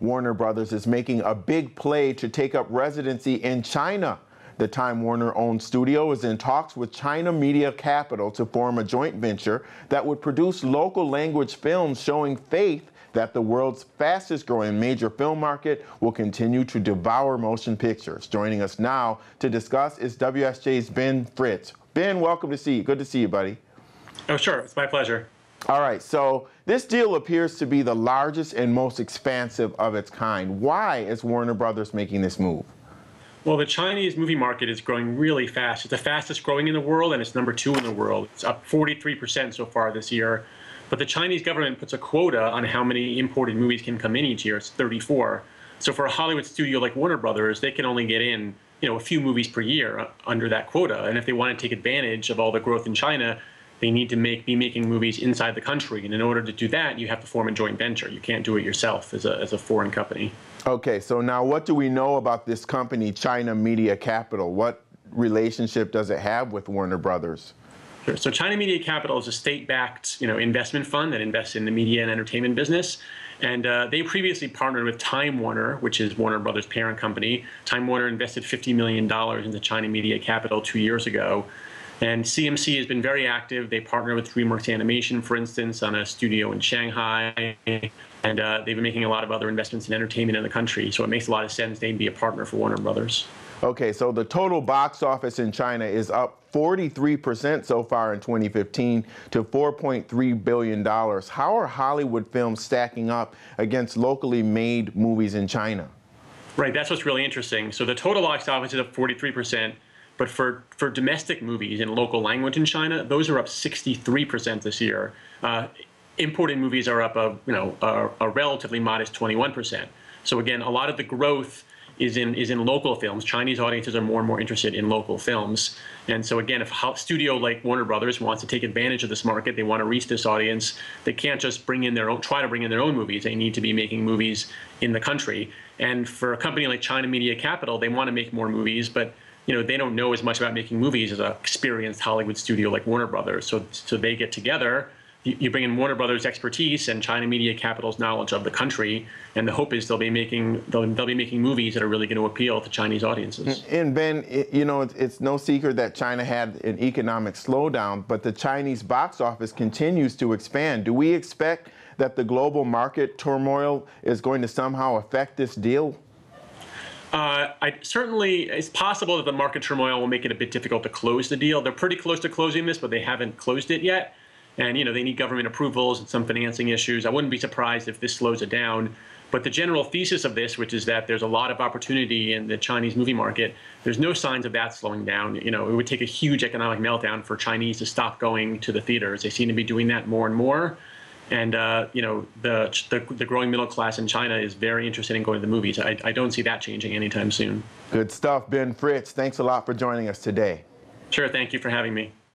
Warner Brothers is making a big play to take up residency in China. The Time Warner-owned studio is in talks with China Media Capital to form a joint venture that would produce local language films showing faith that the world's fastest growing major film market will continue to devour motion pictures. Joining us now to discuss is WSJ's Ben Fritz. Ben, welcome to see you. Good to see you, buddy. Oh, sure. It's my pleasure. All right, so this deal appears to be the largest and most expansive of its kind. Why is Warner Brothers making this move? Well, the Chinese movie market is growing really fast. It's the fastest growing in the world, and it's #2 in the world. It's up 43% so far this year. But the Chinese government puts a quota on how many imported movies can come in each year. It's 34. So for a Hollywood studio like Warner Brothers, they can only get in, a few movies per year under that quota. And if they want to take advantage of all the growth in China, they need to be making movies inside the country. And in order to do that, you have to form a joint venture. You can't do it yourself as a foreign company. Okay, so now what do we know about this company, China Media Capital? What relationship does it have with Warner Brothers? Sure. So China Media Capital is a state-backed, investment fund that invests in the media and entertainment business. And they previously partnered with Time Warner, which is Warner Brothers' parent company. Time Warner invested $50 million into China Media Capital 2 years ago. And CMC has been very active. They partner with DreamWorks Animation, for instance, on a studio in Shanghai. And they've been making a lot of other investments in entertainment in the country. So it makes a lot of sense they'd be a partner for Warner Brothers. Okay, so the total box office in China is up 43% so far in 2015 to $4.3 billion. How are Hollywood films stacking up against locally made movies in China? Right, that's what's really interesting. So the total box office is up 43%. But for domestic movies in local language in China, those are up 63% this year. Imported movies are up a relatively modest 21%. So again, a lot of the growth is in local films. Chinese audiences are more and more interested in local films. And so again, if a studio like Warner Brothers wants to take advantage of this market, they want to reach this audience, they can't just try to bring in their own movies. They need to be making movies in the country. And for a company like China Media Capital, they want to make more movies, but they don't know as much about making movies as an experienced Hollywood studio like Warner Brothers. So they get together. You bring in Warner Brothers' expertise and China Media Capital's knowledge of the country, and the hope is they'll be making movies that are really going to appeal to Chinese audiences. And Ben, it's no secret that China had an economic slowdown, but the Chinese box office continues to expand. Do we expect that the global market turmoil is going to somehow affect this deal? It's possible that the market turmoil will make it a bit difficult to close the deal. They're pretty close to closing this, but they haven't closed it yet. And, they need government approvals and some financing issues. I wouldn't be surprised if this slows it down. But the general thesis of this, which is that there's a lot of opportunity in the Chinese movie market, there's no signs of that slowing down. It would take a huge economic meltdown for Chinese to stop going to the theaters. They seem to be doing that more and more. And, the growing middle class in China is very interested in going to the movies. I don't see that changing anytime soon. Good stuff, Ben Fritz. Thanks a lot for joining us today. Sure. Thank you for having me.